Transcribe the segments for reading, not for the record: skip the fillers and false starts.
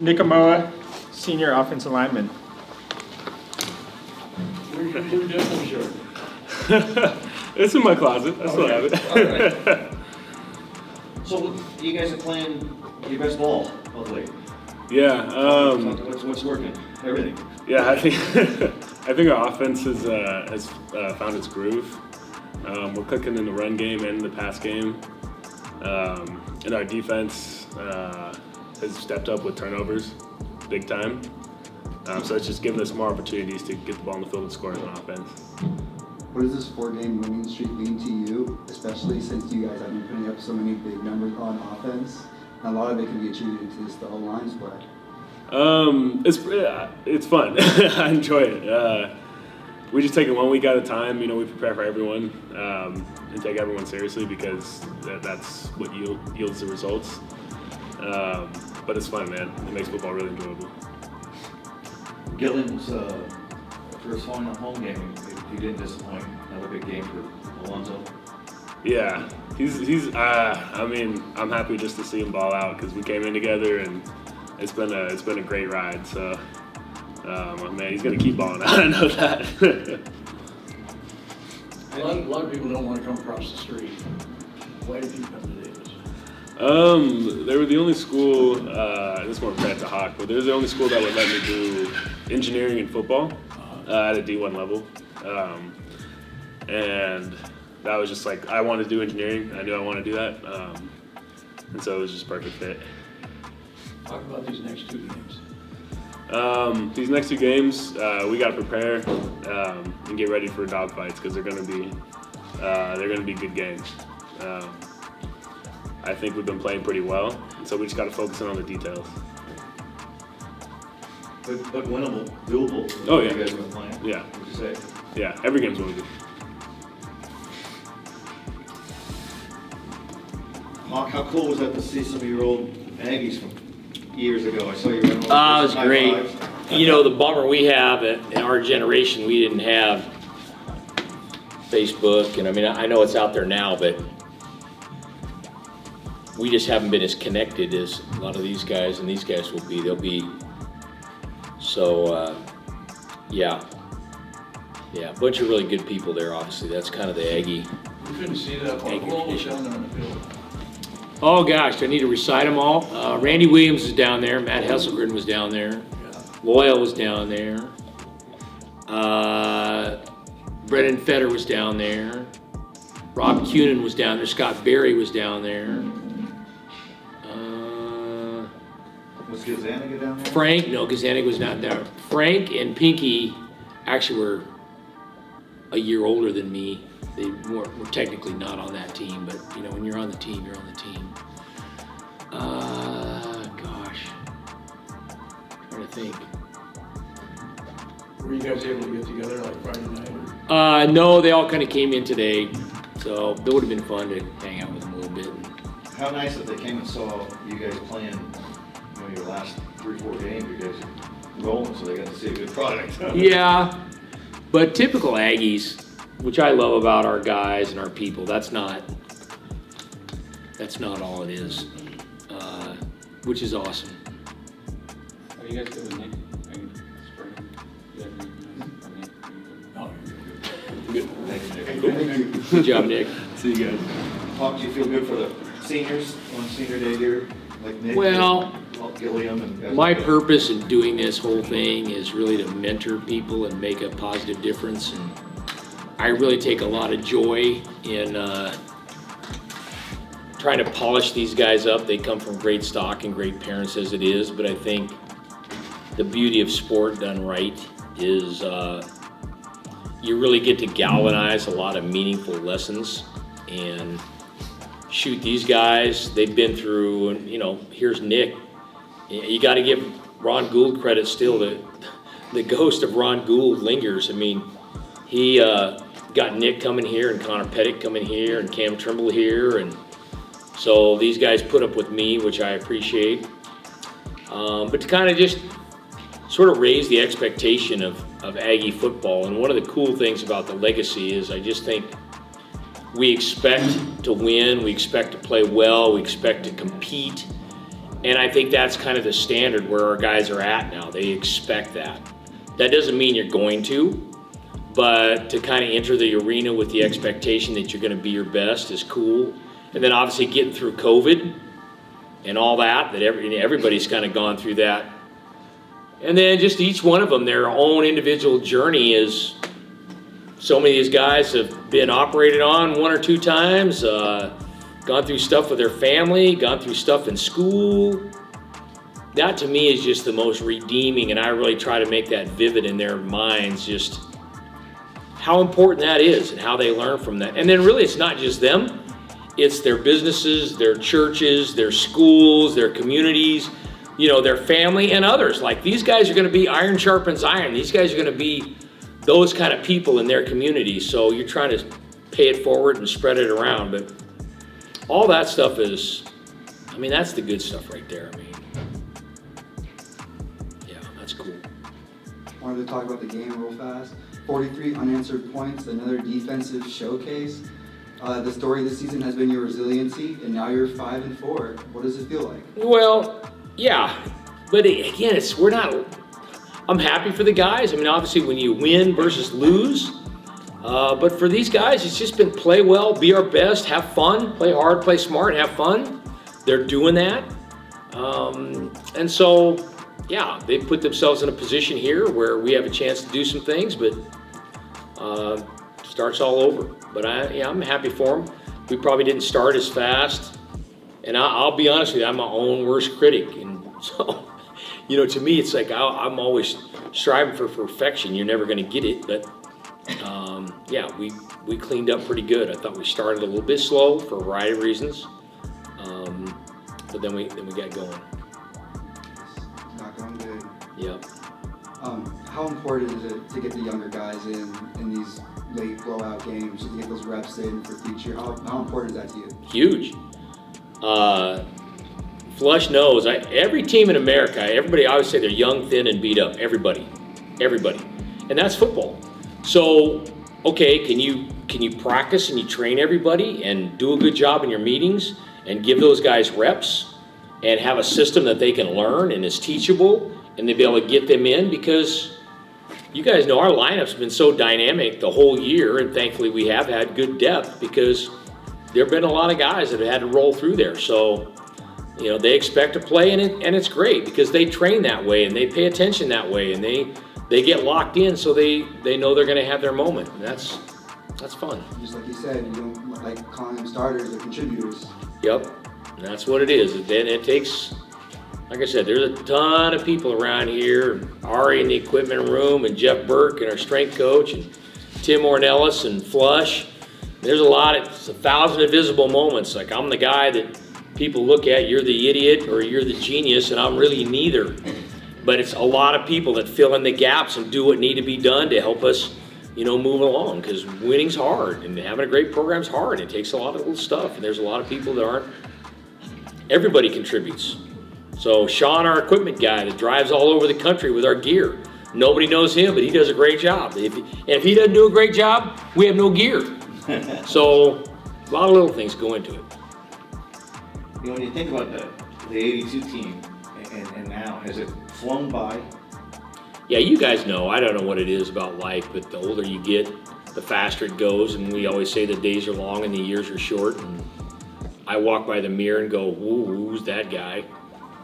Nick Amoa, senior offensive lineman. Where's your Blue Devil shirt? It's in my closet. That's what I have it. Alright. So you guys are playing your best ball of late. Yeah. What's working? Everything. Yeah. I think I think our offense has found its groove. We're clicking in the run game and the pass game, and our defense has stepped up with turnovers, big time. So it's just giving us more opportunities to get the ball on the field and score as an offense. What does this 4-game winning streak mean to you, especially since you guys have been putting up so many big numbers on offense? And a lot of it can be attributed to the O-line's play. It's fun. I enjoy it. We just take it 1 week at a time. You know, we prepare for everyone and take everyone seriously because that's what yields the results. But it's fun, man. It makes football really enjoyable. Gillen's first home game. He didn't disappoint. Another big game for Alonzo. Yeah, he's. I mean, I'm happy just to see him ball out because we came in together and it's been a great ride. So, man, he's gonna keep balling out. I know that. A lot of people don't want to come across the street. Why did you come to Davis? They were the only school. This is more credit to Hawk, but they're the only school that would let me do engineering and football at a D1 level, and that was just like I wanted to do engineering. I knew I wanted to do that, and so it was just a perfect fit. Talk about these next 2 games. These next 2 games, we got to prepare and get ready for dogfights because they're gonna be good games. I think we've been playing pretty well, and so we just got to focus in on the details. But winnable, doable. Oh, yeah. You guys have been playing. Yeah. What'd you say? Yeah, every game's winnable. Hawk, how cool was that to see some of your old Aggies from years ago? I saw you running It was high great. fives. You know, the bummer we have in our generation, we didn't have Facebook, and I mean, I know it's out there now, but we just haven't been as connected as a lot of these guys, and these guys will be. They'll be. So, yeah, a bunch of really good people there. Obviously, that's kind of the Aggie. We couldn't see that. What was down there on the field? Oh gosh, do I need to recite them all? Randy Williams is down there. Matt Hesselgren was down there. Yeah. Loyal was down there. Brendan Fetter was down there. Rob Cunin was down there. Scott Berry was down there. Was Gazaniga down there? Frank, no, Gazanik was not there. Frank and Pinky actually were a year older than me. They were technically not on that team, but you know, when you're on the team, you're on the team. Gosh, trying to think. Were you guys able to get together like Friday night? Or? No, they all kind of came in today, so it would have been fun to hang out with them a little bit. How nice that they came and saw you guys playing, you know, your last 3-4 games. You guys are rolling, so they got to see a good product. Yeah, but typical Aggies, which I love about our guys and our people, that's not all it is, which is awesome. Are you guys good with Nick? Thanks, Nick. Good job, Nick. See you guys. Hawk, do you feel good for the seniors on senior day here? Like Nick, Well, Gilliam, and guys my like that? purpose in doing this whole thing is really to mentor people and make a positive difference, and I really take a lot of joy in trying to polish these guys up. They come from great stock and great parents as it is, but I think the beauty of sport done right is you really get to galvanize a lot of meaningful lessons. And shoot, these guys, they've been through, and you know, here's Nick. You got to give Ron Gould credit still. The ghost of Ron Gould lingers. I mean, he got Nick coming here and Connor Pettit coming here and Cam Trimble here, and so these guys put up with me, which I appreciate. But to kind of just sort of raise the expectation of Aggie football. And one of the cool things about the legacy is I just think we expect to win, we expect to play well, we expect to compete, And I think that's kind of the standard where our guys are at now. They expect that. That doesn't mean you're going to, but to kind of enter the arena with the expectation that you're going to be your best is cool. And then obviously getting through COVID and all that everybody's kind of gone through that. And then just each one of them, their own individual journey is, so many of these guys have been operated on 1 or 2 times, gone through stuff with their family, gone through stuff in school. That to me is just the most redeeming, and I really try to make that vivid in their minds, just how important that is and how they learn from that. And then really it's not just them, it's their businesses, their churches, their schools, their communities, you know, their family and others. Like these guys are gonna be iron sharpens iron. These guys are gonna be those kind of people in their community. So you're trying to pay it forward and spread it around. But all that stuff is, I mean, that's the good stuff right there. I mean, yeah, that's cool. Wanted to talk about the game real fast. 43 unanswered points, another defensive showcase. The story this season has been your resiliency, and now you're 5-4. What does it feel like? Well, yeah, but again, I'm happy for the guys. I mean, obviously when you win versus lose, but for these guys, it's just been play well, be our best, have fun, play hard, play smart, have fun. They're doing that. And so, yeah, they put themselves in a position here where we have a chance to do some things, but starts all over. But I'm happy for them. We probably didn't start as fast. And I'll be honest with you, I'm my own worst critic. And so, you know, to me, it's like I'm always striving for perfection. You're never going to get it. But, yeah, we cleaned up pretty good. I thought we started a little bit slow for a variety of reasons. But then we got going. Not going good. Yep. How important is it to get the younger guys in these late blowout games, to get those reps in for future? How important is that to you? Huge. Flush knows, every team in America, everybody, I always say they're young, thin, and beat up. Everybody. And that's football. So, okay, can you practice and you train everybody and do a good job in your meetings and give those guys reps and have a system that they can learn and is teachable and they'll be able to get them in? Because you guys know our lineup's been so dynamic the whole year, and thankfully we have had good depth because there have been a lot of guys that have had to roll through there. So, you know, they expect to play, and it's great because they train that way and they pay attention that way, and they get locked in, so they know they're going to have their moment. And that's fun. Just like you said, you don't like calling them starters or contributors. Yep, and that's what it is. Then it takes, like I said, there's a ton of people around here. Ari in the equipment room, and Jeff Burke and our strength coach, and Tim Ornelas and Flush. There's it's 1,000 invisible moments. Like I'm the guy that people look at, you're the idiot or you're the genius, and I'm really neither. But it's a lot of people that fill in the gaps and do what need to be done to help us, you know, move along, because winning's hard and having a great program's hard. It takes a lot of little stuff, and there's a lot of people that aren't. Everybody contributes. So Sean, our equipment guy that drives all over the country with our gear, nobody knows him, but he does a great job. If he doesn't do a great job, we have no gear. So a lot of little things go into it. You know, when you think about the 82 team and now, has it flown by? Yeah, you guys know, I don't know what it is about life, but the older you get, the faster it goes. And we always say the days are long and the years are short. And I walk by the mirror and go, who's that guy?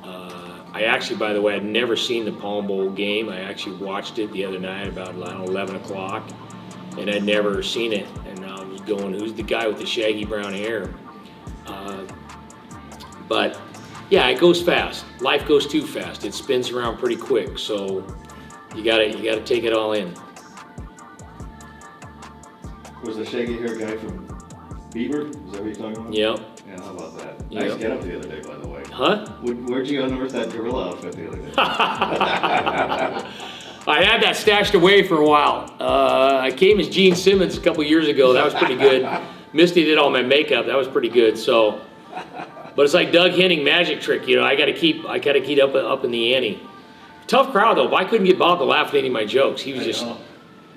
I actually, by the way, I'd never seen the Palm Bowl game. I actually watched it the other night about 11 o'clock, and I'd never seen it. And I was going, who's the guy with the shaggy brown hair? But yeah, it goes fast. Life goes too fast. It spins around pretty quick. So you gotta take it all in. Was the shaggy hair guy from Bieber? Is that what you're talking about? Yep. Yeah, how about that? Yep. Nice get up the other day, by the way. Huh? Where'd you unearth that gorilla outfit the other day? I had that stashed away for a while. I came as Gene Simmons a couple years ago. That was pretty good. Misty did all my makeup. That was pretty good. So, but it's like Doug Henning magic trick. You know, I gotta keep up in the ante. Tough crowd though. I couldn't get Bob to laugh at any of my jokes. He was just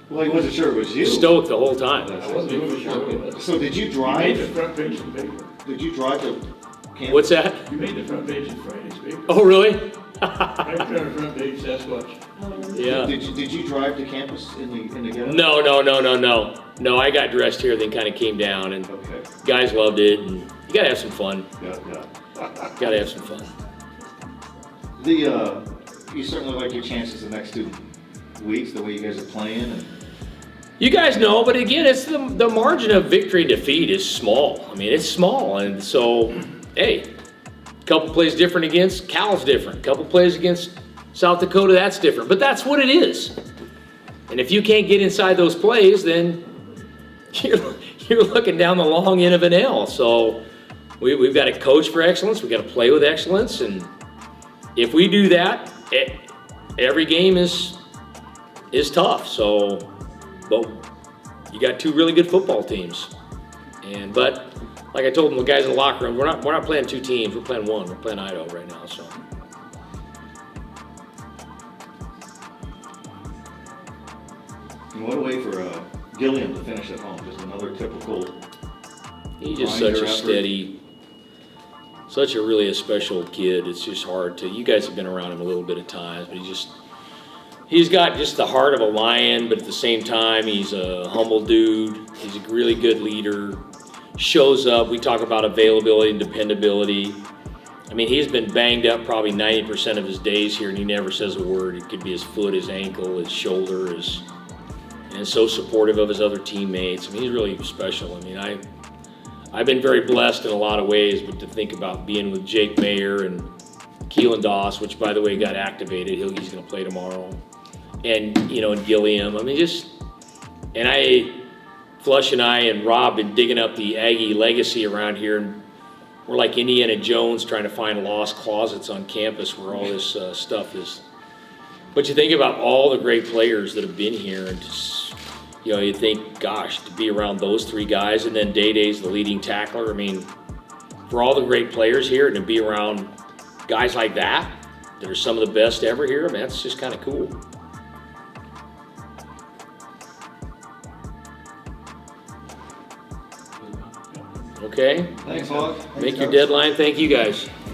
Well, he wasn't sure it was you. stoked the whole time. I wasn't even sure. So did you He made drive? the front page of the paper. Did you drive to campus? What's that? You made the front page of Friday's paper. Oh, really? Right there on the front page, Sasquatch. Yeah. Did you drive to campus in the ghetto? No. No, I got dressed here, then kind of came down, and Okay, guys loved it, and you gotta have some fun. yeah. Gotta have some fun. You certainly like your chances the next 2 weeks, the way you guys are playing, and You guys know, but again, it's the margin of victory and defeat is small. I mean, it's small, and so, hey, a couple plays different against Cal's different. A couple plays against South Dakota, that's different. But that's what it is. And if you can't get inside those plays, then you're looking down the long end of an L. So we've got to coach for excellence. We've got to play with excellence, and if we do that, every game is tough. So. But you got 2 really good football teams, but like I told them, the guys in the locker room, we're not playing 2 teams. We're playing 1. We're playing Idaho right now. So and what a way for Gilliam to finish at home. Just another typical. he's just grinder such a effort. steady, such a really a special kid. It's just hard to. You guys have been around him a little bit of times, but he's got just the heart of a lion, but at the same time, he's a humble dude. He's a really good leader. Shows up. We talk about availability and dependability. I mean, he's been banged up probably 90% of his days here, and he never says a word. It could be his foot, his ankle, his shoulder, and so supportive of his other teammates. I mean, he's really special. I mean, I've been very blessed in a lot of ways, but to think about being with Jake Mayer and Keelan Doss, which by the way got activated, he's going to play tomorrow. And, and Gilliam. I mean, Flush and I and Rob been digging up the Aggie legacy around here, and we're like Indiana Jones trying to find lost closets on campus where all this stuff is. But you think about all the great players that have been here, and just, you think, gosh, to be around those 3 guys, and then Day-Day's the leading tackler. I mean, for all the great players here, and to be around guys like that are some of the best ever here, I mean, that's just kind of cool. Okay, Thanks, Hawk. make your deadline. Thank you guys.